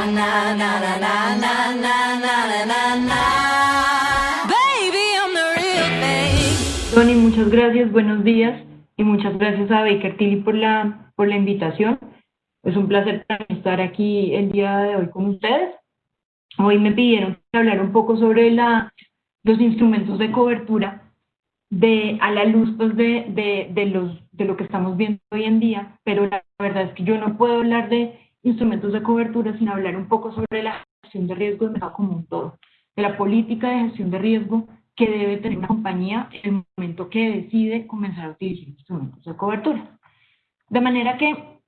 na na na na na na na na na. Baby, I'm the real thing. Tony, muchas gracias, buenos días y muchas gracias a Baker Tilly por la invitación. Es un placer para mí estar aquí el día de hoy con ustedes. Hoy me pidieron que hablara un poco sobre los instrumentos de cobertura a la luz pues, de lo que estamos viendo hoy en día, pero la verdad es que yo no puedo hablar de instrumentos de cobertura sin hablar un poco sobre la gestión de riesgo del mercado como un todo, de la política de gestión de riesgo que debe tener una compañía en el momento que decide comenzar a utilizar instrumentos de cobertura. De manera que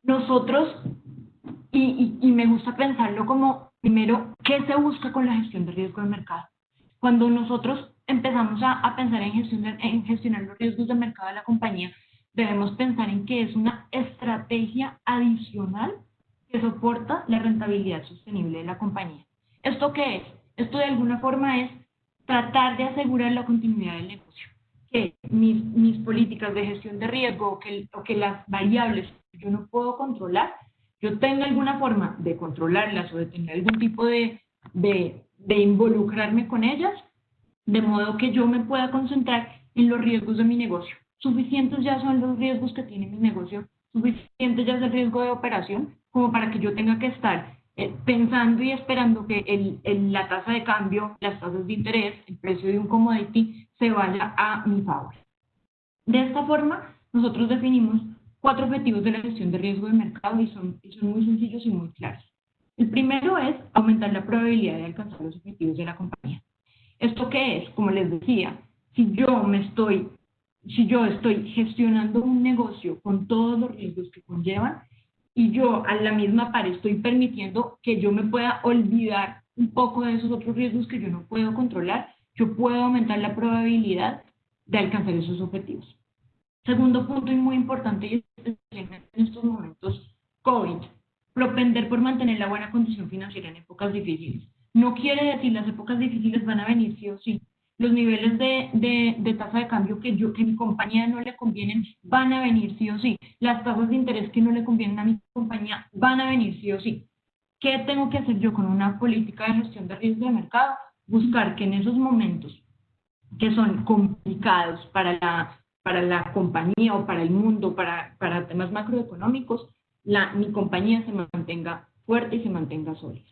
nosotros, y me gusta pensarlo como, primero, ¿qué se busca con la gestión de riesgo del mercado? Cuando nosotros empezamos a pensar en gestionar los riesgos de mercado de la compañía, debemos pensar en que es una estrategia adicional que soporta la rentabilidad sostenible de la compañía. ¿Esto qué es? Esto de alguna forma es tratar de asegurar la continuidad del negocio, que mis políticas de gestión de riesgo o que las variables que yo no puedo controlar, yo tenga alguna forma de controlarlas o de tener algún tipo de involucrarme con ellas, de modo que yo me pueda concentrar en los riesgos de mi negocio. Suficientes ya son los riesgos que tiene mi negocio, suficiente ya es el riesgo de operación, como para que yo tenga que estar pensando y esperando que la tasa de cambio, las tasas de interés, el precio de un commodity se vaya a mi favor. De esta forma, nosotros definimos 4 objetivos de la gestión de riesgo de mercado y son muy sencillos y muy claros. El primero es aumentar la probabilidad de alcanzar los objetivos de la compañía. ¿Esto qué es? Como les decía, si yo estoy gestionando un negocio con todos los riesgos que conllevan y yo a la misma par estoy permitiendo que yo me pueda olvidar un poco de esos otros riesgos que yo no puedo controlar, yo puedo aumentar la probabilidad de alcanzar esos objetivos. Segundo punto y muy importante, y especialmente en estos momentos COVID, propender por mantener la buena condición financiera en épocas difíciles. No quiere decir las épocas difíciles van a venir sí o sí. Los niveles de tasa de cambio que mi compañía no le convienen van a venir sí o sí. Las tasas de interés que no le convienen a mi compañía van a venir sí o sí. ¿Qué tengo que hacer yo con una política de gestión de riesgo de mercado? Buscar que en esos momentos que son complicados para la compañía o para el mundo, para temas macroeconómicos, mi compañía se mantenga fuerte y se mantenga sólida.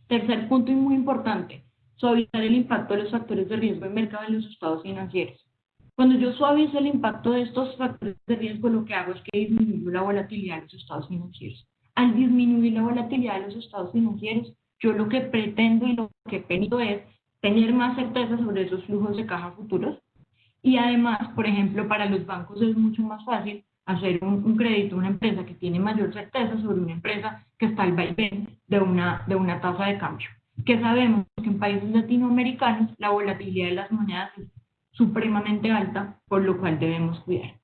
Tercer punto y muy importante, suavizar el impacto de los factores de riesgo en mercado en los estados financieros. Cuando yo suavizo el impacto de estos factores de riesgo, lo que hago es que disminuyo la volatilidad de los estados financieros. Al disminuir la volatilidad de los estados financieros, yo lo que pretendo y lo que permito es tener más certeza sobre esos flujos de caja futuros. Y además, por ejemplo, para los bancos es mucho más fácil hacer un crédito a una empresa que tiene mayor certeza sobre una empresa que está al vaivén de una tasa de cambio. Que sabemos que en países latinoamericanos la volatilidad de las monedas es supremamente alta, por lo cual debemos cuidar.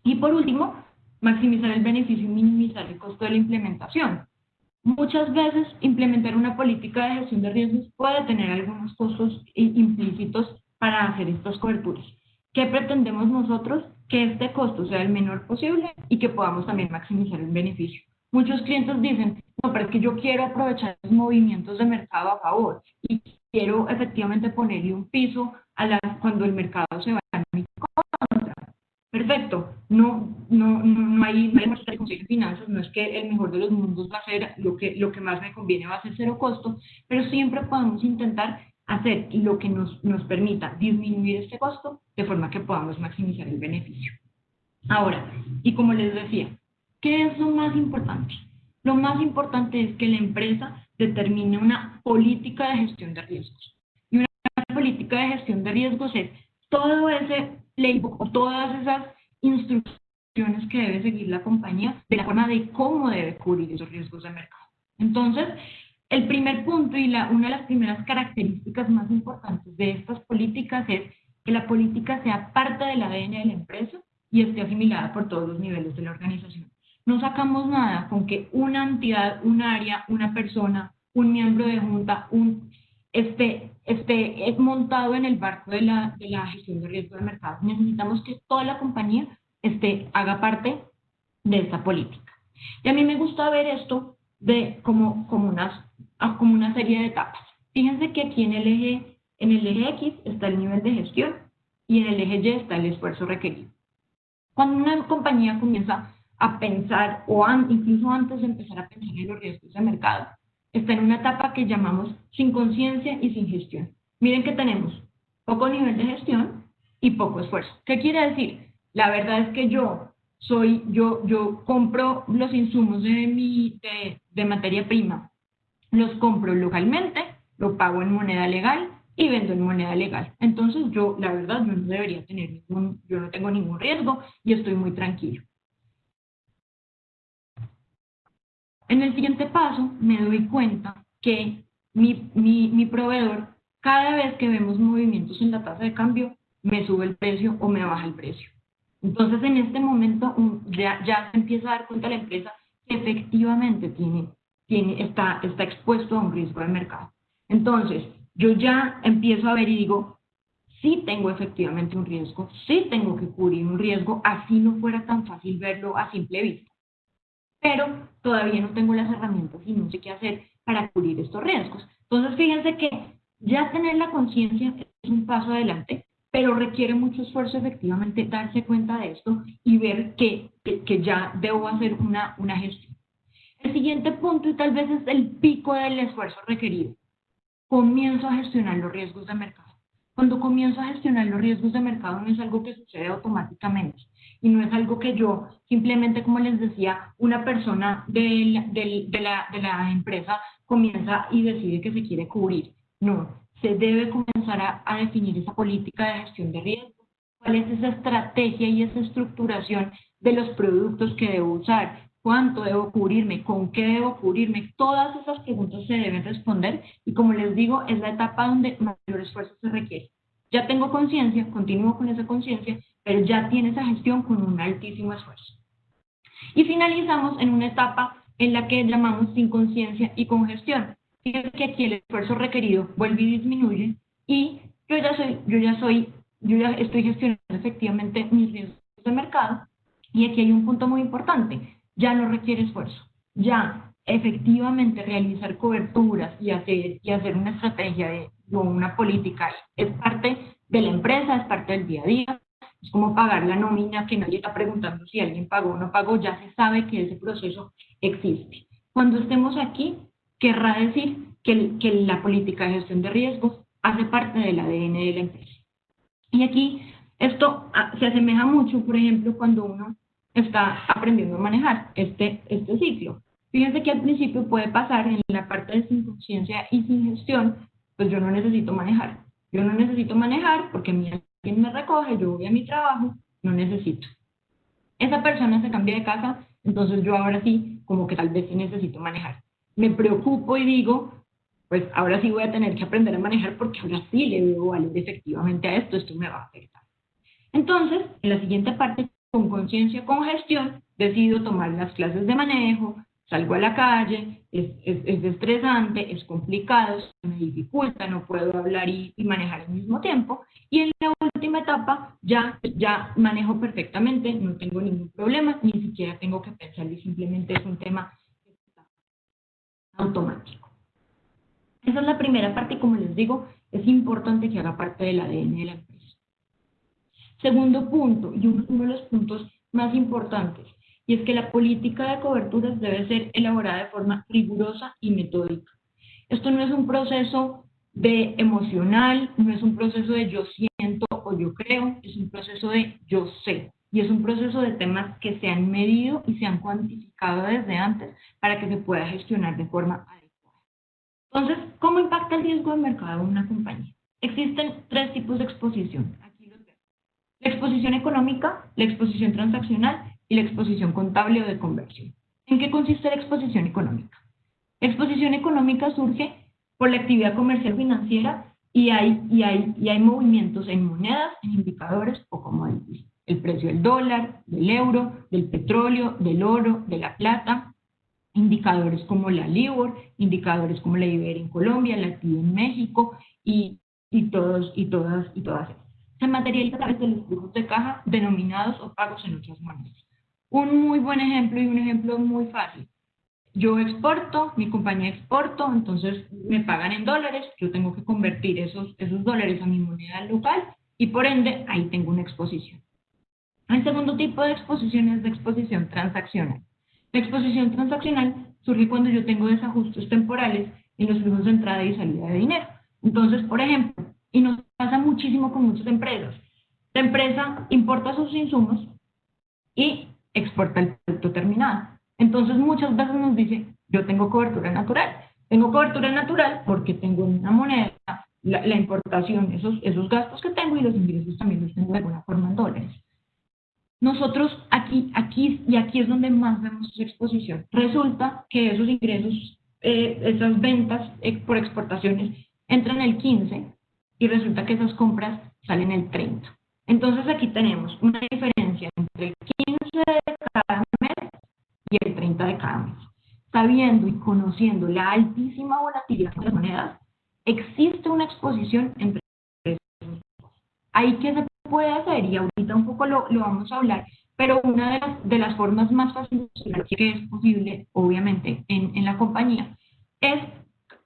Y por último, maximizar el beneficio y minimizar el costo de la implementación. Muchas veces implementar una política de gestión de riesgos puede tener algunos costos implícitos para hacer estas coberturas. ¿Qué pretendemos nosotros? Que este costo sea el menor posible y que podamos también maximizar el beneficio. Muchos clientes dicen, no, pero es que yo quiero aprovechar los movimientos de mercado a favor y quiero efectivamente ponerle un piso cuando el mercado se va a mi contra. Perfecto, no hay muestra de consejo de finanzas, no es que el mejor de los mundos va a ser lo que más me conviene va a ser cero costo, pero siempre podemos intentar hacer lo que nos permita disminuir este costo de forma que podamos maximizar el beneficio. Ahora, y como les decía, ¿qué es lo más importante? Lo más importante es que la empresa determine una política de gestión de riesgos. Y una política de gestión de riesgos es todo ese playbook o todas esas instrucciones que debe seguir la compañía de la forma de cómo debe cubrir esos riesgos de mercado. Entonces, el primer punto y una de las primeras características más importantes de estas políticas es que la política sea parte del ADN de la empresa y esté asimilada por todos los niveles de la organización. No sacamos nada con que una entidad, un área, una persona, un miembro de junta, esté montado en el barco de la gestión de riesgo del mercado. Necesitamos que toda la compañía haga parte de esta política. Y a mí me gusta ver esto como una serie de etapas. Fíjense que aquí en el eje X está el nivel de gestión y en el eje Y está el esfuerzo requerido. Cuando una compañía comienza a pensar, incluso antes de empezar a pensar en los riesgos de mercado, está en una etapa que llamamos sin conciencia y sin gestión. Miren que tenemos poco nivel de gestión y poco esfuerzo. ¿Qué quiere decir? La verdad es que yo compro los insumos de materia prima, los compro localmente, lo pago en moneda legal y vendo en moneda legal. Entonces la verdad, yo no debería tener yo no tengo ningún riesgo y estoy muy tranquilo. En el siguiente paso me doy cuenta que mi proveedor, cada vez que vemos movimientos en la tasa de cambio, me sube el precio o me baja el precio. Entonces en este momento ya se empieza a dar cuenta la empresa que efectivamente está expuesto a un riesgo de mercado. Entonces yo ya empiezo a ver y digo, sí tengo efectivamente un riesgo, sí tengo que cubrir un riesgo, así no fuera tan fácil verlo a simple vista, pero todavía no tengo las herramientas y no sé qué hacer para cubrir estos riesgos. Entonces, fíjense que ya tener la conciencia es un paso adelante, pero requiere mucho esfuerzo efectivamente darse cuenta de esto y ver que ya debo hacer una gestión. El siguiente punto, y tal vez es el pico del esfuerzo requerido, comienzo a gestionar los riesgos de mercado. Cuando comienzo a gestionar los riesgos de mercado no es algo que sucede automáticamente y no es algo que yo simplemente, como les decía, una persona de la empresa comienza y decide que se quiere cubrir. No, se debe comenzar a definir esa política de gestión de riesgo, cuál es esa estrategia y esa estructuración de los productos que debo usar, cuánto debo cubrirme, con qué debo cubrirme. Todas esas preguntas se deben responder y, como les digo, es la etapa donde mayor esfuerzo se requiere. Ya tengo conciencia, continúo con esa conciencia, pero ya tiene esa gestión con un altísimo esfuerzo. Y finalizamos en una etapa en la que llamamos sin conciencia y con gestión. Fíjense que aquí el esfuerzo requerido vuelve y disminuye y yo ya estoy gestionando efectivamente mis riesgos de mercado. Y aquí hay un punto muy importante, ya no requiere esfuerzo, ya efectivamente realizar coberturas y hacer una estrategia o una política es parte de la empresa, es parte del día a día, es como pagar la nómina, que nadie está preguntando si alguien pagó o no pagó, ya se sabe que ese proceso existe. Cuando estemos aquí, querrá decir que la política de gestión de riesgos hace parte del ADN de la empresa. Y aquí esto se asemeja mucho, por ejemplo, cuando uno está aprendiendo a manejar este ciclo. Fíjense que al principio puede pasar en la parte de sin conciencia y sin gestión, pues yo no necesito manejar. Yo no necesito manejar porque alguien me recoge, yo voy a mi trabajo, no necesito. Esa persona se cambia de casa, entonces yo ahora sí, como que tal vez sí necesito manejar. Me preocupo y digo, pues ahora sí voy a tener que aprender a manejar porque ahora sí le veo valor efectivamente a esto me va a afectar. Entonces, en la siguiente parte, con conciencia, con gestión, decido tomar las clases de manejo, salgo a la calle, es estresante, es complicado, se me dificulta, no puedo hablar y manejar al mismo tiempo, y en la última etapa ya manejo perfectamente, no tengo ningún problema, ni siquiera tengo que pensar y simplemente es un tema automático. Esa es la primera parte y, como les digo, es importante que haga parte del ADN de la empresa. Segundo punto, y uno de los puntos más importantes, y es que la política de coberturas debe ser elaborada de forma rigurosa y metódica. Esto no es un proceso de emocional, no es un proceso de yo siento o yo creo, es un proceso de yo sé. Y es un proceso de temas que se han medido y se han cuantificado desde antes para que se pueda gestionar de forma adecuada. Entonces, ¿cómo impacta el riesgo de mercado de una compañía? Existen 3 tipos de exposición. Aquí los vemos. La exposición económica, la exposición transaccional y la exposición contable o de conversión. ¿En qué consiste la exposición económica? La exposición económica surge por la actividad comercial financiera y hay movimientos en monedas, en indicadores o commodities. El precio del dólar, del euro, del petróleo, del oro, de la plata, indicadores como la LIBOR, indicadores como la Iber en Colombia, la TIB en México y todas esas. Se materializa a través de los flujos de caja denominados o pagos en otras monedas. Un muy buen ejemplo y un ejemplo muy fácil. yo exporto, mi compañía exporto, entonces me pagan en dólares, yo tengo que convertir esos dólares a mi moneda local y por ende ahí tengo una exposición. El segundo tipo de exposición es de exposición transaccional. La exposición transaccional surge cuando yo tengo desajustes temporales en los flujos de entrada y salida de dinero. Entonces, por ejemplo, y nos pasa muchísimo con muchas empresas, la empresa importa sus insumos y exporta el producto terminado. Entonces, muchas veces nos dice, yo tengo cobertura natural. Tengo cobertura natural porque tengo una moneda, la importación, esos gastos que tengo y los ingresos también los tengo de alguna forma en dólares. Nosotros aquí es donde más vemos su exposición. Resulta que esos ingresos, esas ventas por exportaciones entran el 15 y resulta que esas compras salen el 30. Entonces aquí tenemos una diferencia entre el 15 de cada mes y el 30 de cada mes. Sabiendo y conociendo la altísima volatilidad de las monedas, existe una exposición entre esos. Ahí que se puede hacer, y ahorita un poco lo vamos a hablar, pero una de las formas más fáciles que es posible, obviamente, en la compañía, es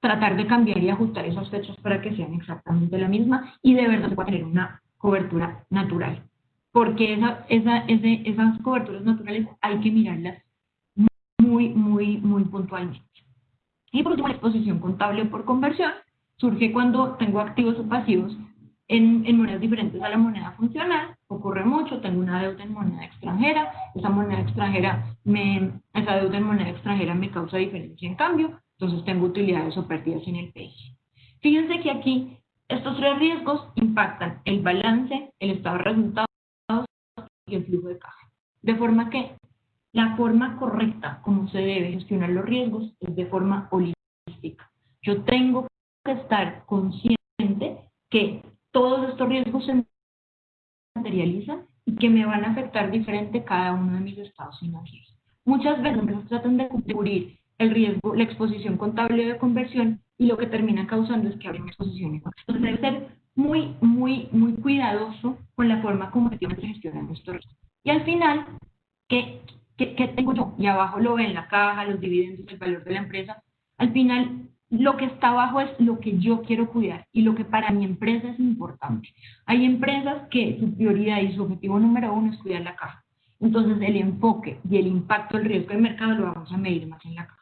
tratar de cambiar y ajustar esas fechas para que sean exactamente la misma y de verdad se pueda tener una cobertura natural. Porque esas coberturas naturales hay que mirarlas muy puntualmente. Y por último, la exposición contable por conversión surge cuando tengo activos o pasivos en monedas diferentes a la moneda funcional. Ocurre mucho, tengo una deuda en moneda extranjera, esa deuda en moneda extranjera me causa diferencia en cambio, entonces tengo utilidades o pérdidas en el PI. Fíjense que aquí estos tres riesgos impactan el balance, el estado de resultados y el flujo de caja. De forma que la forma correcta como se debe gestionar los riesgos es de forma holística. Yo tengo que estar consciente que todos estos riesgos se materializan y que me van a afectar diferente cada uno de mis estados financieros. Muchas veces las empresas tratan de cubrir el riesgo, la exposición contable de conversión y lo que termina causando es que abren exposiciones. Entonces debe ser muy cuidadoso con la forma como efectivamente se gestionan estos riesgos. Y al final, ¿qué tengo yo? Y abajo lo ven, la caja, los dividendos, el valor de la empresa. Al final, lo que está abajo es lo que yo quiero cuidar y lo que para mi empresa es importante. Hay empresas que su prioridad y su objetivo número uno es cuidar la caja. Entonces, el enfoque y el impacto del riesgo del mercado lo vamos a medir más en la caja.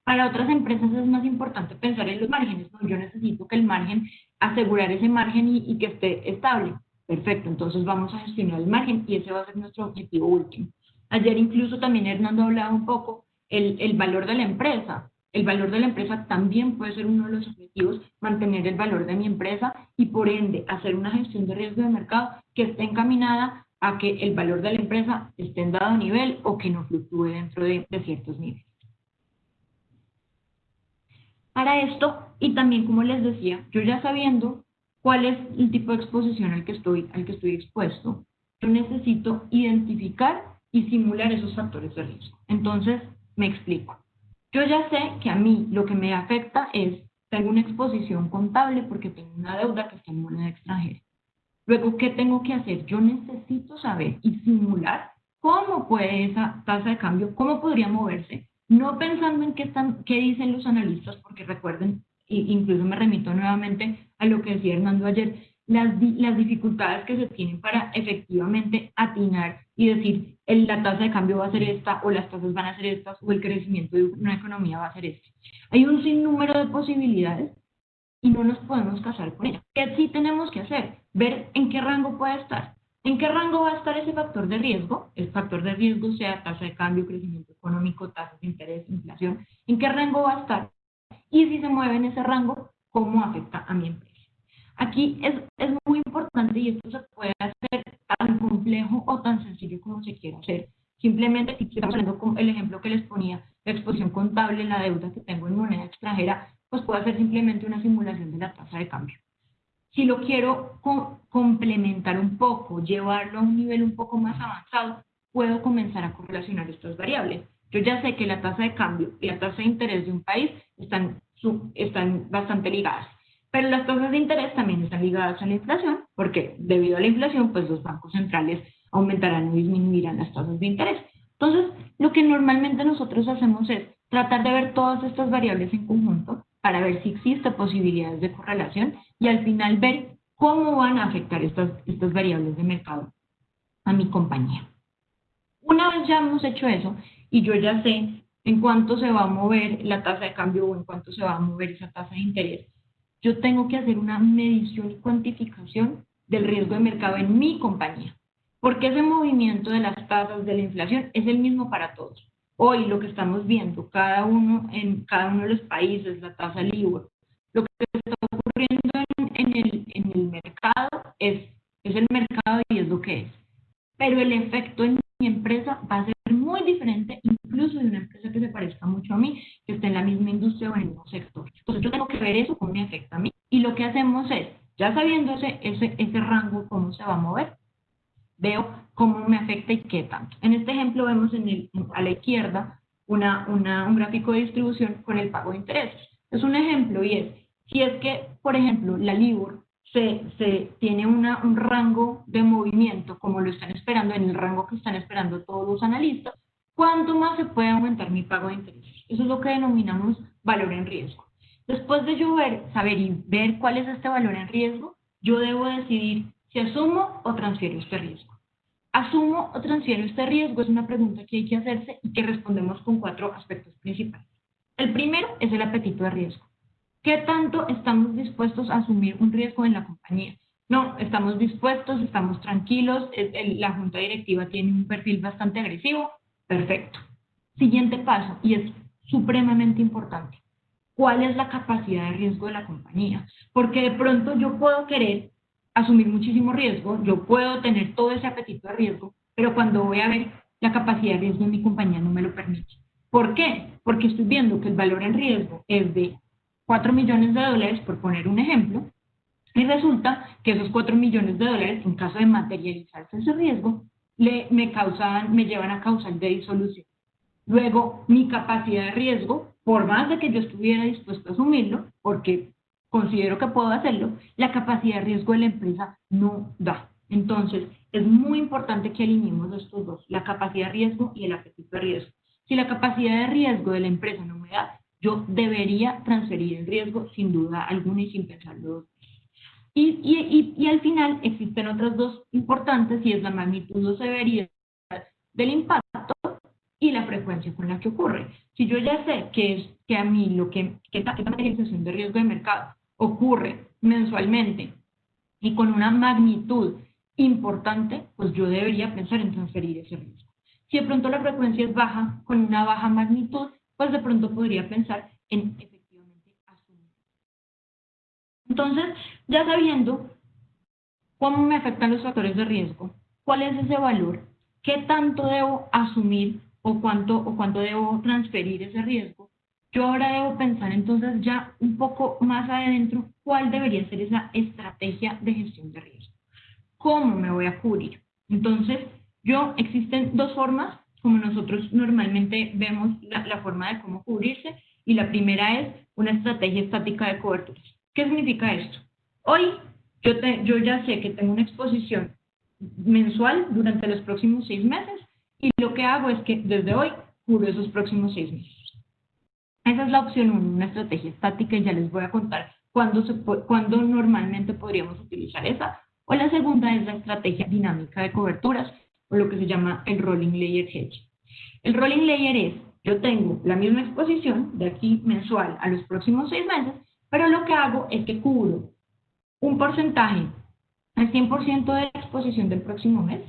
Para otras empresas es más importante pensar en los márgenes. ¿No? Yo necesito que el margen, asegurar ese margen y que esté estable. Perfecto, entonces vamos a gestionar el margen y ese va a ser nuestro objetivo último. Ayer incluso también Hernando hablaba un poco el valor de la empresa. El valor de la empresa también puede ser uno de los objetivos, mantener el valor de mi empresa y por ende hacer una gestión de riesgo de mercado que esté encaminada a que el valor de la empresa esté en dado nivel o que no fluctúe dentro de ciertos niveles. Para esto, y también como les decía, yo ya sabiendo cuál es el tipo de exposición al que estoy expuesto, yo necesito identificar y simular esos factores de riesgo. Entonces, me explico. Yo ya sé que a mí lo que me afecta es, tengo una exposición contable porque tengo una deuda que está en moneda extranjera. Luego, ¿qué tengo que hacer? Yo necesito saber y simular cómo puede esa tasa de cambio, cómo podría moverse, no pensando en qué dicen los analistas, porque recuerden, incluso me remito nuevamente a lo que decía Hernando ayer, las dificultades que se tienen para efectivamente atinar y decir la tasa de cambio va a ser esta, o las tasas van a ser estas, o el crecimiento de una economía va a ser este. Hay un sinnúmero de posibilidades y no nos podemos casar con ella. ¿Qué sí tenemos que hacer? Ver en qué rango puede estar. ¿En qué rango va a estar ese factor de riesgo? El factor de riesgo sea tasa de cambio, crecimiento económico, tasas de interés, inflación. ¿En qué rango va a estar? Y si se mueve en ese rango, ¿cómo afecta a mi empresa? Aquí es muy importante y esto se puede hacer tan complejo o tan sencillo como se quiera hacer. Simplemente, si estamos hablando con el ejemplo que les ponía, la exposición contable, la deuda que tengo en moneda extranjera, pues puedo hacer simplemente una simulación de la tasa de cambio. Si lo quiero complementar un poco, llevarlo a un nivel un poco más avanzado, puedo comenzar a correlacionar estas variables. Yo ya sé que la tasa de cambio y la tasa de interés de un país están bastante ligadas, pero las tasas de interés también están ligadas a la inflación, porque debido a la inflación, pues los bancos centrales aumentarán o disminuirán las tasas de interés. Entonces, lo que normalmente nosotros hacemos es tratar de ver todas estas variables en conjunto para ver si existe posibilidades de correlación y al final ver cómo van a afectar estas variables de mercado a mi compañía. Una vez ya hemos hecho eso y yo ya sé en cuánto se va a mover la tasa de cambio o en cuánto se va a mover esa tasa de interés, yo tengo que hacer una medición y cuantificación del riesgo de mercado en mi compañía, porque ese movimiento de las tasas de la inflación es el mismo para todos. Hoy lo que estamos viendo, en cada uno de los países, la tasa LIBOR, lo que está ocurriendo en el mercado es el mercado y es lo que es. Pero el efecto en mi empresa va a ser muy diferente, incluso de una empresa que se parezca mucho a mí, que esté en la misma industria o en el mismo sector. Entonces yo tengo que ver eso, cómo me afecta a mí. Y lo que hacemos es, ya sabiendo ese rango, cómo se va a mover, veo cómo me afecta y qué tanto. En este ejemplo vemos a la izquierda un gráfico de distribución con el pago de intereses. Es un ejemplo y es, si es que, por ejemplo, la LIBOR se tiene un rango de movimiento, como lo están esperando, en el rango que están esperando todos los analistas, ¿cuánto más se puede aumentar mi pago de intereses? Eso es lo que denominamos valor en riesgo. Después de yo saber y ver cuál es este valor en riesgo, yo debo decidir si asumo o transfiero este riesgo. ¿Asumo o transfiero este riesgo? Es una pregunta que hay que hacerse y que respondemos con 4 aspectos principales. El primero es el apetito de riesgo. ¿Qué tanto estamos dispuestos a asumir un riesgo en la compañía? No, estamos dispuestos, estamos tranquilos, la junta directiva tiene un perfil bastante agresivo, perfecto. Siguiente paso, y es supremamente importante, ¿cuál es la capacidad de riesgo de la compañía? Porque de pronto yo puedo querer asumir muchísimo riesgo, yo puedo tener todo ese apetito de riesgo, pero cuando voy a ver la capacidad de riesgo de mi compañía no me lo permite. ¿Por qué? Porque estoy viendo que el valor en riesgo es de 4 millones de dólares, por poner un ejemplo, y resulta que esos 4 millones de dólares, en caso de materializarse ese riesgo, me llevan a causal de disolución. Luego, mi capacidad de riesgo, por más de que yo estuviera dispuesto a asumirlo, porque considero que puedo hacerlo, la capacidad de riesgo de la empresa no da. Entonces, es muy importante que alineemos estos dos, la capacidad de riesgo y el apetito de riesgo. Si la capacidad de riesgo de la empresa no me da, yo debería transferir el riesgo sin duda alguna y sin pensarlo dos veces. Y al final existen otras dos importantes y es la magnitud o severidad del impacto y la frecuencia con la que ocurre. Si yo ya sé que a mí esta materialización de riesgo de mercado ocurre mensualmente y con una magnitud importante, pues yo debería pensar en transferir ese riesgo. Si de pronto la frecuencia es baja, con una baja magnitud, pues de pronto podría pensar en efectivamente asumir. Entonces, ya sabiendo cómo me afectan los factores de riesgo, cuál es ese valor, qué tanto debo asumir o cuánto debo transferir ese riesgo, yo ahora debo pensar entonces ya un poco más adentro cuál debería ser esa estrategia de gestión de riesgo. ¿Cómo me voy a cubrir? Entonces, existen dos formas, como nosotros normalmente vemos la forma de cómo cubrirse, y la primera es una estrategia estática de coberturas. ¿Qué significa esto? Hoy yo ya sé que tengo una exposición mensual durante los próximos 6 meses y lo que hago es que desde hoy cubro esos próximos 6 meses. Esa es la opción 1, una estrategia estática, y ya les voy a contar cuándo normalmente podríamos utilizar esa. O la segunda es la estrategia dinámica de coberturas, o lo que se llama el Rolling Layer Hedge. El Rolling Layer es, yo tengo la misma exposición de aquí mensual a los próximos 6 meses, pero lo que hago es que cubro un porcentaje al 100% de la exposición del próximo mes,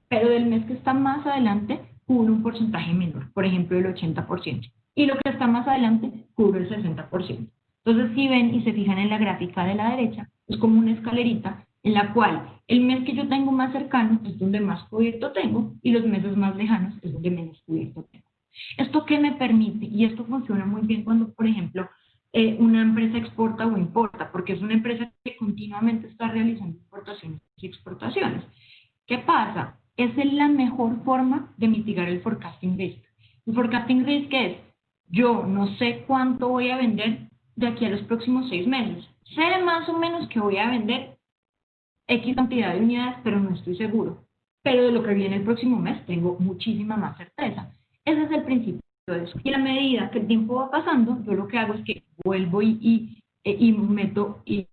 pero del mes que está más adelante cubro un porcentaje menor, por ejemplo el 80%, y lo que está más adelante cubro el 60%. Entonces, si ven y se fijan en la gráfica de la derecha, es como una escalerita en la cual el mes que yo tengo más cercano es donde más cubierto tengo y los meses más lejanos es donde menos cubierto tengo. ¿Esto qué me permite? Y esto funciona muy bien cuando, por ejemplo, una empresa exporta o importa, porque es una empresa que continuamente está realizando importaciones y exportaciones. ¿Qué pasa? Es la mejor forma de mitigar el forecasting risk. El forecasting risk es, yo no sé cuánto voy a vender de aquí a los próximos 6 meses. Sé más o menos que voy a vender X cantidad de unidades, pero no estoy seguro. Pero de lo que viene el próximo mes tengo muchísima más certeza. Ese es el principio eso. Y a medida que el tiempo va pasando, yo lo que hago es que vuelvo meto e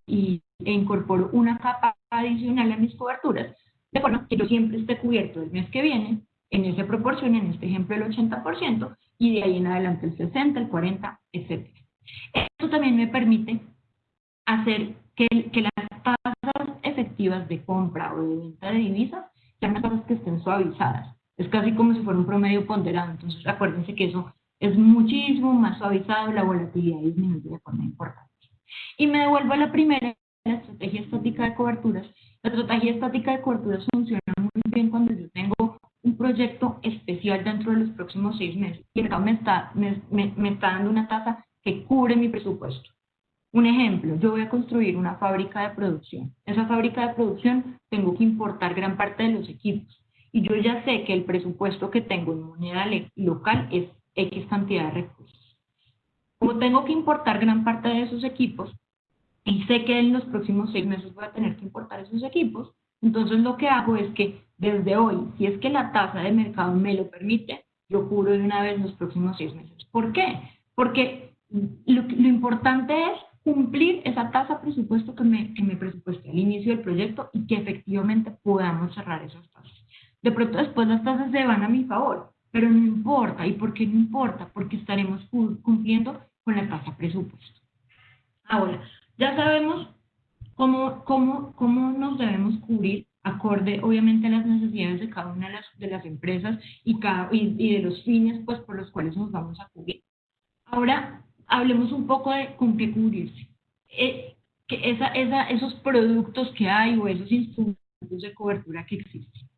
incorporo una capa adicional a mis coberturas, de forma que yo siempre esté cubierto el mes que viene, en esa proporción, en este ejemplo el 80%, y de ahí en adelante el 60, el 40, etc. Esto también me permite hacer que las tasas efectivas de compra o de venta de divisas sean unas tasas que estén suavizadas. Es casi como si fuera un promedio ponderado. Entonces, acuérdense que eso es muchísimo más suavizado, la volatilidad disminuye de forma importante. Y me devuelvo a la primera, la estrategia estática de coberturas. La estrategia estática de coberturas funciona muy bien cuando yo tengo un proyecto especial dentro de los próximos 6 meses y el mercado me está dando una tasa que cubre mi presupuesto. Un ejemplo, yo voy a construir una fábrica de producción. Esa fábrica de producción tengo que importar gran parte de los equipos. Y yo ya sé que el presupuesto que tengo en moneda local es X cantidad de recursos. Como tengo que importar gran parte de esos equipos, y sé que en los próximos 6 meses voy a tener que importar esos equipos, entonces lo que hago es que desde hoy, si es que la tasa de mercado me lo permite, yo cubro de una vez los próximos 6 meses. ¿Por qué? Porque lo importante es cumplir esa tasa presupuesto que me presupuesté al inicio del proyecto y que efectivamente podamos cerrar esas tasas. De pronto después las tasas se van a mi favor, pero no importa. ¿Y por qué no importa? Porque estaremos cumpliendo con la tasa presupuesto. Ahora, ya sabemos cómo nos debemos cubrir acorde obviamente a las necesidades de cada una de las empresas y de los fines pues, por los cuales nos vamos a cubrir. Ahora hablemos un poco de con qué cubrirse. Esos productos que hay o esos instrumentos de cobertura que existen.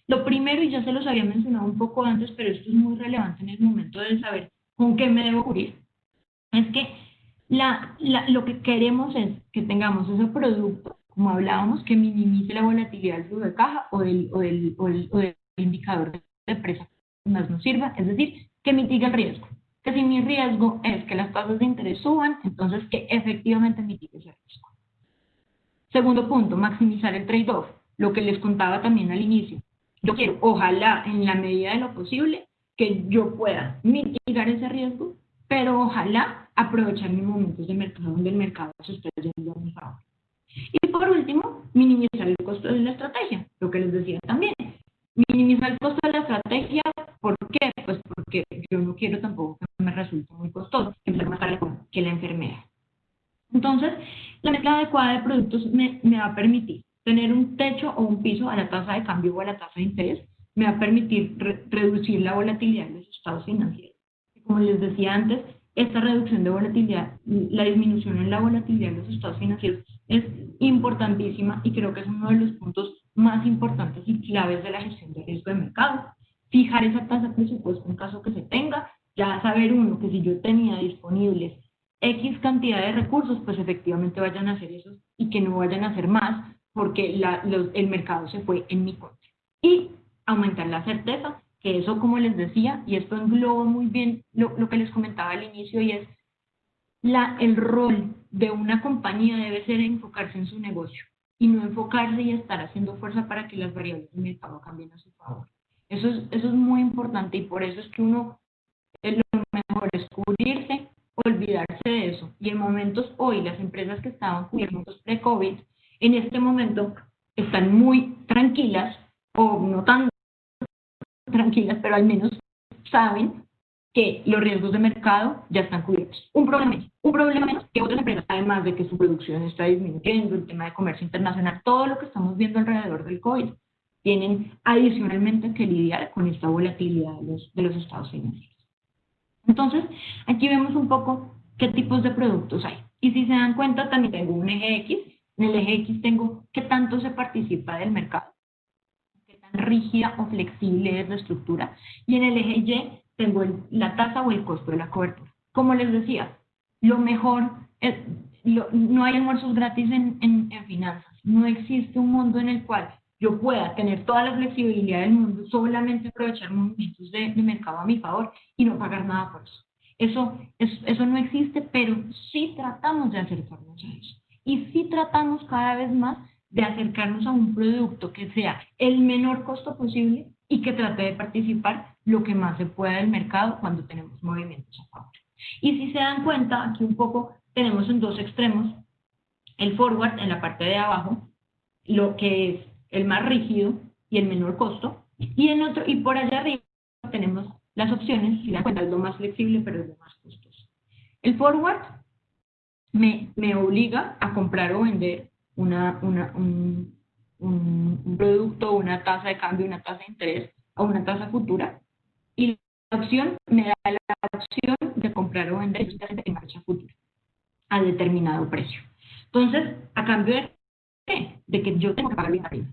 Lo primero, y ya se los había mencionado un poco antes, pero esto es muy relevante en el momento de saber con qué me debo cubrir, es que lo que queremos es que tengamos ese producto, como hablábamos, que minimice la volatilidad del flujo de caja o del indicador de presa que más nos sirva, es decir, que mitigue el riesgo. Que si mi riesgo es que las tasas de interés suban, entonces que efectivamente mitigue ese riesgo. Segundo punto, maximizar el trade-off, lo que les contaba también al inicio. Yo quiero, ojalá, en la medida de lo posible, que yo pueda mitigar ese riesgo, pero ojalá aprovechar mis momentos de mercado donde el mercado se esté yendo a mi favor. Y por último, minimizar el costo de la estrategia, lo que les decía también. Minimizar el costo de la estrategia, ¿por qué? Pues porque yo no quiero tampoco que me resulte muy costoso, empezar más tarde que la enfermedad. Entonces, la mezcla adecuada de productos me va a permitir tener un techo o un piso a la tasa de cambio o a la tasa de interés, me va a permitir reducir la volatilidad de los estados financieros. Como les decía antes, esta reducción de volatilidad, la disminución en la volatilidad de los estados financieros es importantísima y creo que es uno de los puntos más importantes y claves de la gestión de riesgo de mercado. Fijar esa tasa presupuesto en caso que se tenga, ya saber uno que si yo tenía disponibles X cantidad de recursos, pues efectivamente vayan a hacer eso y que no vayan a hacer más porque el mercado se fue en mi contra. Y aumentar la certeza, que eso, como les decía, y esto engloba muy bien lo que les comentaba al inicio, y es el rol de una compañía debe ser enfocarse en su negocio y no enfocarse y estar haciendo fuerza para que las variables del mercado cambien a su favor. Eso es muy importante y por eso es que lo mejor es cubrirse, olvidarse de eso. Y en momentos hoy, las empresas que estaban cubiertos pre-COVID, en este momento están muy tranquilas, o no tan tranquilas, pero al menos saben que los riesgos de mercado ya están cubiertos. Un problema menos que otras empresas, además de que su producción está disminuyendo, el tema de comercio internacional, todo lo que estamos viendo alrededor del COVID, tienen adicionalmente que lidiar con esta volatilidad de los estados financieros. Entonces, aquí vemos un poco qué tipos de productos hay. Y si se dan cuenta, también tengo un eje X. En el eje X tengo qué tanto se participa del mercado, qué tan rígida o flexible es la estructura. Y en el eje Y tengo la tasa o el costo de la cobertura. Como les decía, lo mejor es, no hay almuerzos gratis en finanzas. No existe un mundo en el cual yo pueda tener toda la flexibilidad del mundo, solamente aprovechar movimientos de mercado a mi favor y no pagar nada por eso. Eso no existe, pero sí tratamos de acercarnos a eso. Y sí tratamos cada vez más de acercarnos a un producto que sea el menor costo posible y que trate de participar lo que más se pueda del mercado cuando tenemos movimientos a favor. Y si se dan cuenta, aquí un poco tenemos en dos extremos el forward en la parte de abajo, lo que es el más rígido y el menor costo, y por allá arriba tenemos las opciones, si se dan cuenta es lo más flexible pero es lo más costoso. El forward me obliga a comprar o vender un producto, una tasa de cambio, una tasa de interés o una tasa futura, y la opción me da la opción de comprar o vender en marcha futura a determinado precio. Entonces, a cambio de ¿qué? De que yo tengo que pagar bien arriba.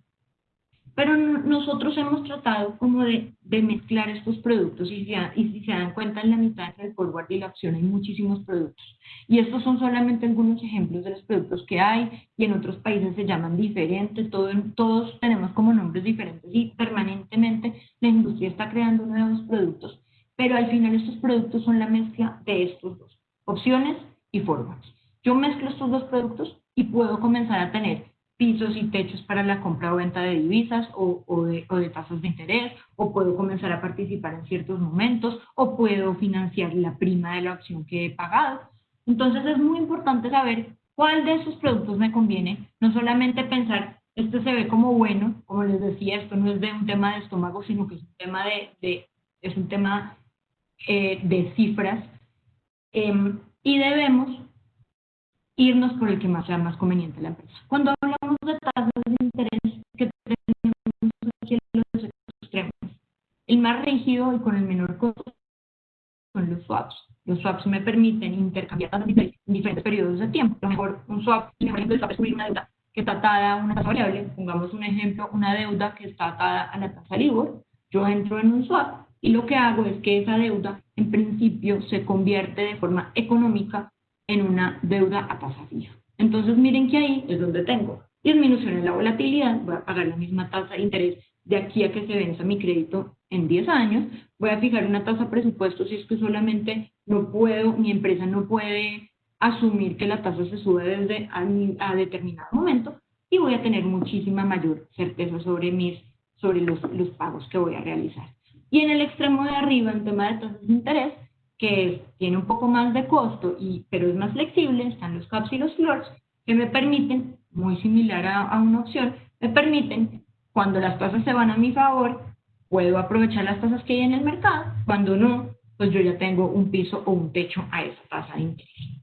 Pero nosotros hemos tratado como de mezclar estos productos y si se dan cuenta en la mitad entre el forward y la opción hay muchísimos productos. Y estos son solamente algunos ejemplos de los productos que hay y en otros países se llaman diferentes, todos tenemos como nombres diferentes y permanentemente la industria está creando nuevos productos, pero al final estos productos son la mezcla de estos dos, opciones y forwards. Yo mezclo estos dos productos y puedo comenzar a tener pisos y techos para la compra o venta de divisas o de tasas de interés, o puedo comenzar a participar en ciertos momentos, o puedo financiar la prima de la opción que he pagado. Entonces es muy importante saber cuál de esos productos me conviene, no solamente pensar, este se ve como bueno, como les decía, esto no es de un tema de estómago, sino que es un tema de cifras, y debemos irnos por el que más sea más conveniente a la empresa. Cuando hablamos de tasas de interés que tenemos aquí en los extremos, el más rígido y con el menor costo son los swaps. Los swaps me permiten intercambiar tasas de interés en diferentes periodos de tiempo. A lo mejor un swap, por ejemplo, es cubrir una deuda que está atada a una tasa variable. Pongamos un ejemplo, una deuda que está atada a la tasa LIBOR. Yo entro en un swap y lo que hago es que esa deuda, en principio, se convierte de forma económica en una deuda a tasa fija. Entonces miren que ahí es donde tengo disminución en la volatilidad, voy a pagar la misma tasa de interés de aquí a que se venza mi crédito en 10 años, voy a fijar una tasa presupuesto si es que solamente no puedo, mi empresa no puede asumir que la tasa se sube desde a determinado momento, y voy a tener muchísima mayor certeza sobre los pagos que voy a realizar. Y en el extremo de arriba, en tema de tasas de interés, que tiene un poco más de costo, pero es más flexible, están los caps y los floors, que me permiten, muy similar a una opción, me permiten, cuando las tasas se van a mi favor, puedo aprovechar las tasas que hay en el mercado, cuando no, pues yo ya tengo un piso o un techo a esa tasa de interés.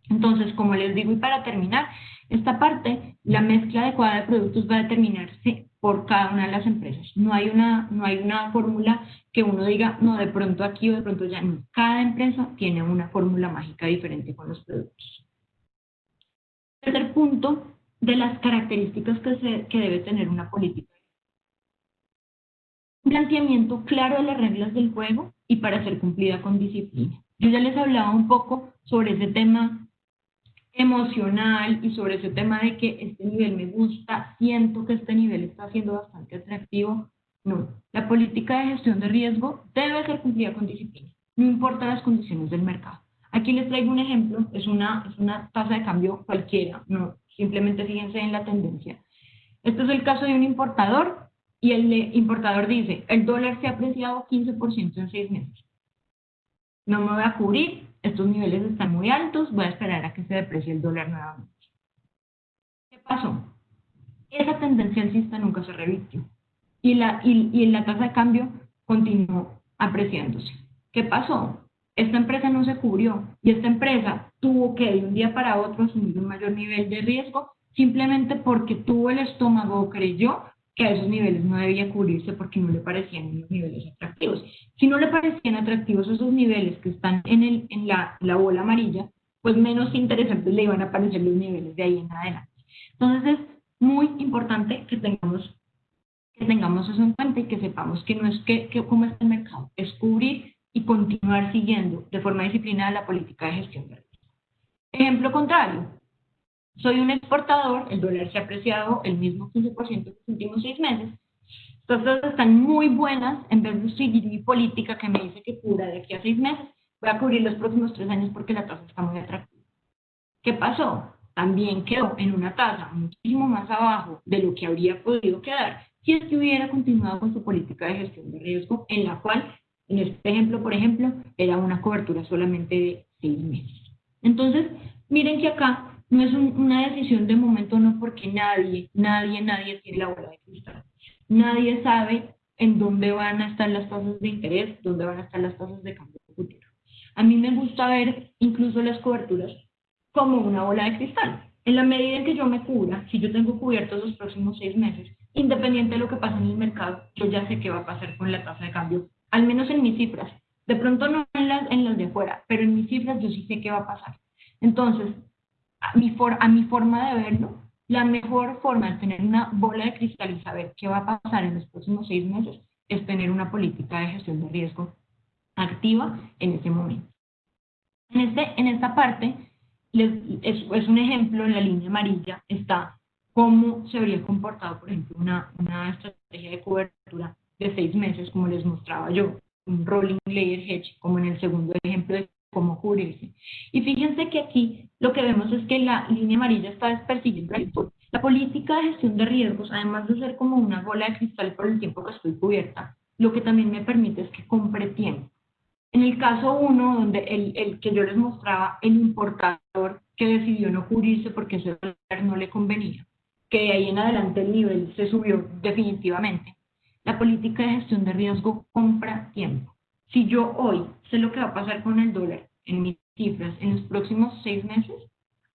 Entonces, como les digo, y para terminar, esta parte, la mezcla adecuada de productos va a determinarse por cada una de las empresas. No hay una fórmula que uno diga, no, de pronto aquí o de pronto ya no. Cada empresa tiene una fórmula mágica diferente con los productos. Tercer punto, de las características que debe tener una política. Un planteamiento claro de las reglas del juego y para ser cumplida con disciplina. Yo ya les hablaba un poco sobre ese tema emocional y sobre ese tema de que este nivel me gusta, siento que este nivel está siendo bastante atractivo. No, la política de gestión de riesgo debe ser cumplida con disciplina, no importa las condiciones del mercado. Aquí les traigo un ejemplo, es una tasa de cambio cualquiera, no, simplemente fíjense en la tendencia. Este es el caso de un importador y el importador dice, el dólar se ha apreciado 15% en 6 meses. No me voy a cubrir, estos niveles están muy altos, voy a esperar a que se deprecie el dólar nuevamente. ¿Qué pasó? Esa tendencia alcista nunca se revirtió y la tasa de cambio continuó apreciándose. ¿Qué pasó? Esta empresa no se cubrió y esta empresa tuvo que de un día para otro asumir un mayor nivel de riesgo simplemente porque tuvo el estómago o creyó que a esos niveles no debía cubrirse porque no le parecían unos niveles atractivos. Si no le parecían atractivos esos niveles que están en la bola amarilla, pues menos interesantes le iban a parecer los niveles de ahí en adelante. Entonces es muy importante que tengamos eso en cuenta y que sepamos que no es cómo está el mercado, es cubrir y continuar siguiendo de forma disciplinada la política de gestión de riesgo. Ejemplo contrario, soy un exportador, el dólar se ha apreciado el mismo 15% en los últimos 6 meses, entonces están muy buenas, en vez de seguir mi política que me dice que cubra de aquí a 6 meses, voy a cubrir los próximos 3 años porque la tasa está muy atractiva. ¿Qué pasó? También quedó en una tasa muchísimo más abajo de lo que habría podido quedar si es que hubiera continuado con su política de gestión de riesgo, en la cual, en este ejemplo, por ejemplo, era una cobertura solamente de 6 meses. Entonces, miren que acá no es una decisión de momento, no, porque nadie tiene la bola de cristal. Nadie sabe en dónde van a estar las tasas de interés, dónde van a estar las tasas de cambio futuro. A mí me gusta ver incluso las coberturas como una bola de cristal. En la medida en que yo me cubra, si yo tengo cubiertos los próximos 6 meses, independiente de lo que pase en el mercado, yo ya sé qué va a pasar con la tasa de cambio, al menos en mis cifras. De pronto no en las de afuera, pero en mis cifras yo sí sé qué va a pasar. Entonces, a mi forma de verlo, la mejor forma de tener una bola de cristal y saber qué va a pasar en los próximos 6 meses es tener una política de gestión de riesgo activa en ese momento. En esta parte, es un ejemplo, en la línea amarilla está cómo se habría comportado, por ejemplo, una estrategia de cobertura de 6 meses, como les mostraba yo, un rolling layer hedge, como en el segundo ejemplo de cómo cubrirse. Y fíjense que aquí lo que vemos es que la línea amarilla está persiguiendo el sol. La política de gestión de riesgos, además de ser como una bola de cristal por el tiempo que estoy cubierta, lo que también me permite es que compre tiempo. En el caso 1, donde el que yo les mostraba, el importador que decidió no cubrirse porque ese dólar no le convenía, que de ahí en adelante el nivel se subió definitivamente. La política de gestión de riesgo compra tiempo. Si yo hoy sé lo que va a pasar con el dólar en mis cifras en los próximos 6 meses,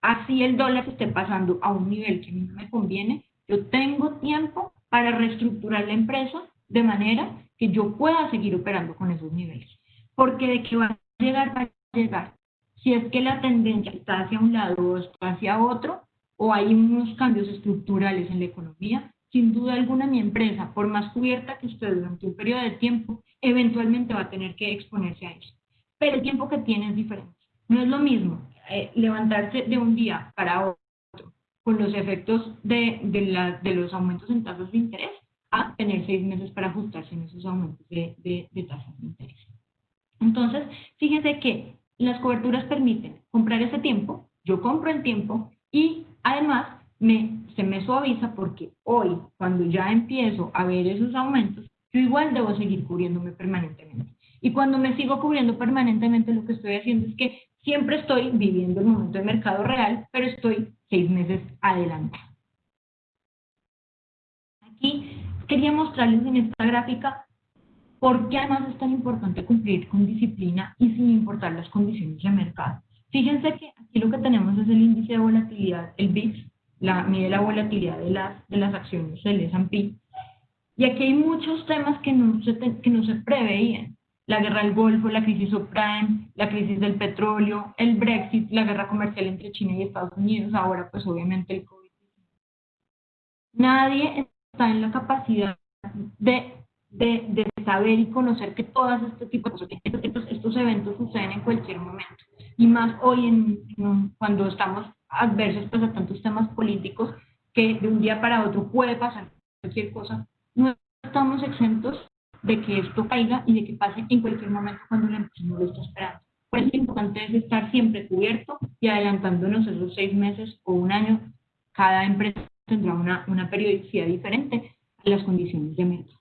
así el dólar esté pasando a un nivel que a mí no me conviene, yo tengo tiempo para reestructurar la empresa de manera que yo pueda seguir operando con esos niveles. Porque de que va a llegar. Si es que la tendencia está hacia un lado o está hacia otro, o hay unos cambios estructurales en la economía, sin duda alguna mi empresa, por más cubierta que esté durante un periodo de tiempo, eventualmente va a tener que exponerse a eso. Pero el tiempo que tiene es diferente. No es lo mismo levantarse de un día para otro con los efectos de los aumentos en tasas de interés a tener 6 meses para ajustarse en esos aumentos de tasas de interés. Entonces, fíjense que las coberturas permiten comprar ese tiempo, yo compro el tiempo y además se me suaviza porque hoy, cuando ya empiezo a ver esos aumentos, yo igual debo seguir cubriéndome permanentemente. Y cuando me sigo cubriendo permanentemente, lo que estoy haciendo es que siempre estoy viviendo el momento de mercado real, pero estoy 6 meses adelante. Aquí quería mostrarles en esta gráfica por qué además es tan importante cumplir con disciplina y sin importar las condiciones de mercado. Fíjense que aquí lo que tenemos es el índice de volatilidad, el VIX, mide la volatilidad de las acciones del S&P. Y aquí hay muchos temas que no se preveían. La guerra del Golfo, la crisis subprime, la crisis del petróleo, el Brexit, la guerra comercial entre China y Estados Unidos, ahora pues obviamente el COVID. Nadie está en la capacidad de saber y conocer que todos este tipo de cosas, estos eventos suceden en cualquier momento. Y más hoy cuando estamos adversos pues, a tantos temas políticos que de un día para otro puede pasar cualquier cosa, no estamos exentos de que esto caiga y de que pase en cualquier momento cuando la empresa no lo está esperando. Por eso lo importante es estar siempre cubierto y adelantándonos esos 6 meses o un año. Cada empresa tendrá una periodicidad diferente a las condiciones de mercado.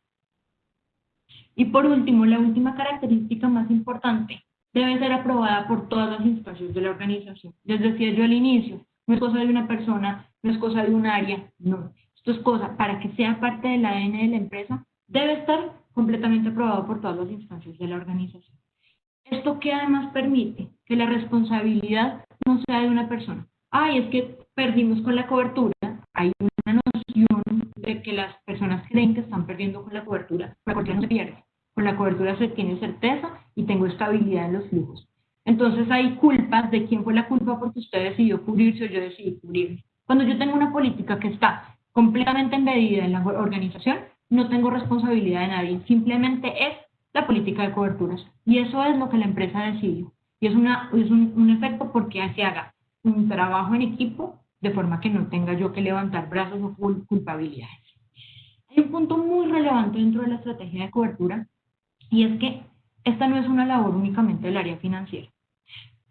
Y por último, la última característica más importante, debe ser aprobada por todas las instancias de la organización. Les decía yo al inicio, no es cosa de una persona, no es cosa de un área, no. Esto es cosa, para que sea parte del ADN de la empresa, debe estar completamente aprobado por todas las instancias de la organización. Esto que además permite que la responsabilidad no sea de una persona. Ay, es que perdimos con la cobertura. Hay una noción de que las personas creen que están perdiendo con la cobertura. La cobertura no se pierde. Con la cobertura se tiene certeza y tengo estabilidad en los flujos. Entonces hay culpas de quién fue la culpa porque usted decidió cubrirse o yo decidí cubrirme. Cuando yo tengo una política que está completamente embedida en la organización, no tengo responsabilidad de nadie. Simplemente es la política de coberturas. Y eso es lo que la empresa decidió. Y es un efecto porque se haga un trabajo en equipo de forma que no tenga yo que levantar brazos o culpabilidades. Hay un punto muy relevante dentro de la estrategia de cobertura y es que esta no es una labor únicamente del área financiera.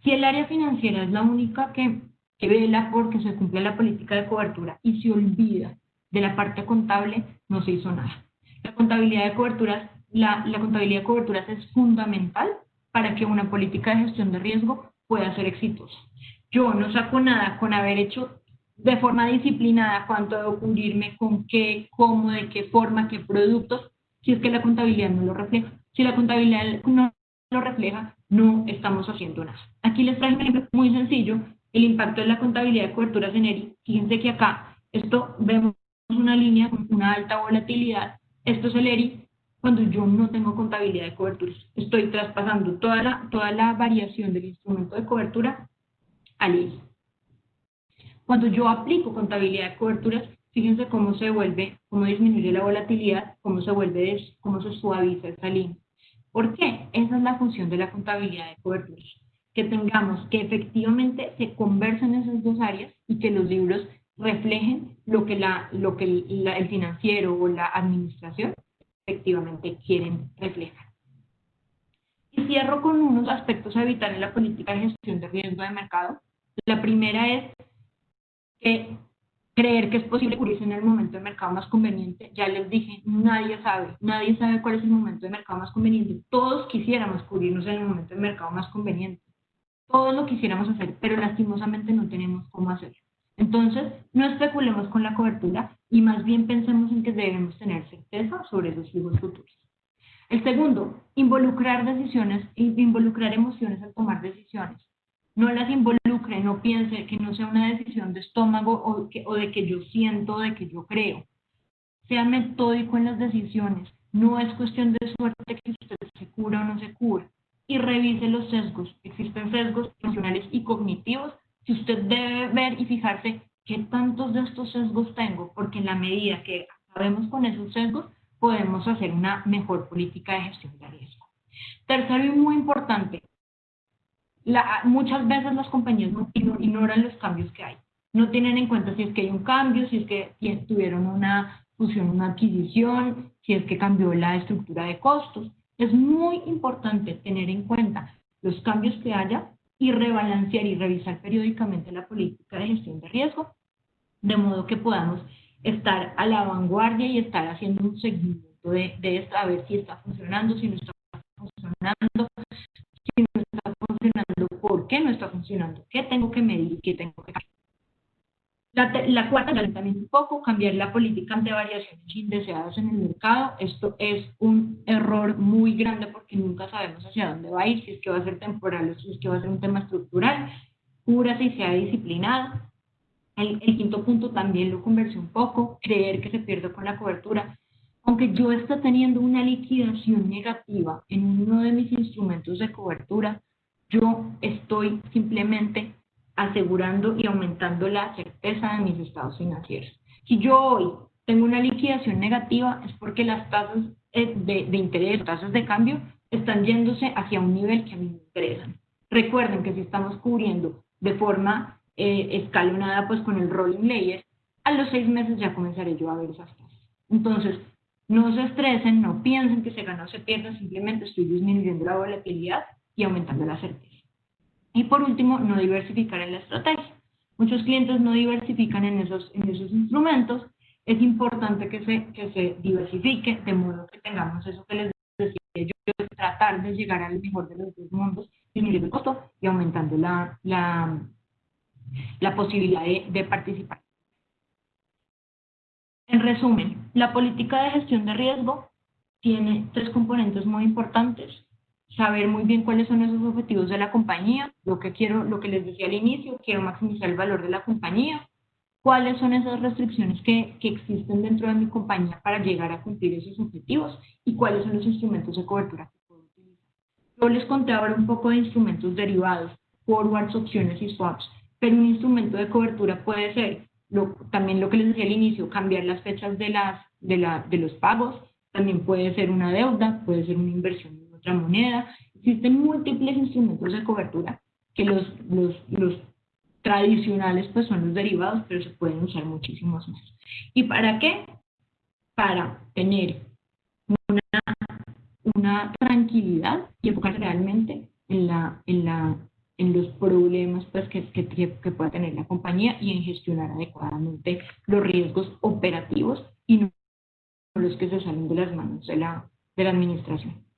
Si el área financiera es la única que vela porque se cumpla la política de cobertura y se olvida De la parte contable no se hizo nada. La contabilidad de coberturas, la contabilidad de coberturas es fundamental para que una política de gestión de riesgo pueda ser exitosa. Yo no saco nada con haber hecho de forma disciplinada cuánto debo cubrirme, con qué, cómo, de qué forma, qué productos, si es que la contabilidad no lo refleja. Si la contabilidad no lo refleja, no estamos haciendo nada. Aquí les traigo un ejemplo muy sencillo, el impacto de la contabilidad de coberturas en ERI. Fíjense que acá, esto vemos una línea con una alta volatilidad, esto es el ERI, cuando yo no tengo contabilidad de coberturas. Estoy traspasando toda la variación del instrumento de cobertura al ERI. Cuando yo aplico contabilidad de coberturas, fíjense cómo se vuelve, cómo disminuye la volatilidad, cómo se suaviza esa línea. ¿Por qué? Esa es la función de la contabilidad de coberturas. Que tengamos que efectivamente se conversen esas dos áreas y que los libros reflejen lo que el financiero o la administración efectivamente quieren reflejar. Y cierro con unos aspectos a evitar en la política de gestión de riesgo de mercado. La primera es que creer que es posible cubrirse en el momento de mercado más conveniente. Ya les dije, nadie sabe cuál es el momento de mercado más conveniente. Todos quisiéramos cubrirnos en el momento de mercado más conveniente. Todos lo quisiéramos hacer, pero lastimosamente no tenemos cómo hacerlo. Entonces, no especulemos con la cobertura y más bien pensemos en que debemos tener certeza sobre esos flujos futuros. El segundo, involucrar emociones al tomar decisiones. No las involucre, no piense que no sea una decisión de estómago o de que yo siento, de que yo creo. Sea metódico en las decisiones. No es cuestión de suerte que usted se cura o no se cura. Y revise los sesgos. Existen sesgos emocionales y cognitivos que usted debe ver y fijarse qué tantos de estos sesgos tengo, porque en la medida que acabemos con esos sesgos, podemos hacer una mejor política de gestión de riesgo. Tercero y muy importante, muchas veces las compañías ignoran los cambios que hay. No tienen en cuenta si es que hay un cambio, si es que tuvieron una fusión, una adquisición, si es que cambió la estructura de costos. Es muy importante tener en cuenta los cambios que haya y rebalancear y revisar periódicamente la política de gestión de riesgo, de modo que podamos estar a la vanguardia y estar haciendo un seguimiento de esto, a ver si está funcionando, si no está funcionando, si no está funcionando, por qué no está funcionando, qué tengo que medir y qué tengo que cambiar. La cuarta, ya también un poco, cambiar la política ante variaciones indeseadas en el mercado. Esto es un error muy grande porque nunca sabemos hacia dónde va a ir, si es que va a ser temporal o si es que va a ser un tema estructural. Cúbrase y sea disciplinado. El quinto punto también lo conversé un poco, creer que se pierde con la cobertura. Aunque yo esté teniendo una liquidación negativa en uno de mis instrumentos de cobertura, yo estoy simplemente asegurando y aumentando la certeza de mis estados financieros. Si yo hoy tengo una liquidación negativa, es porque las tasas de interés, tasas de cambio, están yéndose hacia un nivel que a mí me interesa. Recuerden que si estamos cubriendo de forma escalonada, pues con el rolling layer, a los 6 meses ya comenzaré yo a ver esas tasas. Entonces, no se estresen, no piensen que se gana o se pierde, simplemente estoy disminuyendo la volatilidad y aumentando la certeza. Y por último, no diversificar en la estrategia. Muchos clientes no diversifican en esos instrumentos. Es importante que se diversifique, de modo que tengamos eso que les decía yo, tratar de llegar al mejor de los dos mundos, disminuyendo el costo y aumentando la posibilidad de participar. En resumen, la política de gestión de riesgo tiene 3 componentes muy importantes. Saber muy bien cuáles son esos objetivos de la compañía, lo que les decía al inicio, quiero maximizar el valor de la compañía, cuáles son esas restricciones que existen dentro de mi compañía para llegar a cumplir esos objetivos y cuáles son los instrumentos de cobertura que puedo utilizar. Yo les conté ahora un poco de instrumentos derivados, forwards, opciones y swaps, pero un instrumento de cobertura puede ser también lo que les decía al inicio, cambiar las fechas de los pagos, también puede ser una deuda, puede ser una inversión en otra moneda. Existen múltiples instrumentos de cobertura que los tradicionales pues son los derivados, pero se pueden usar muchísimos más. ¿Y para qué? Para tener una tranquilidad y enfocarse realmente en en los problemas pues, que pueda tener la compañía y en gestionar adecuadamente los riesgos operativos y no los que se salen de las manos de la administración.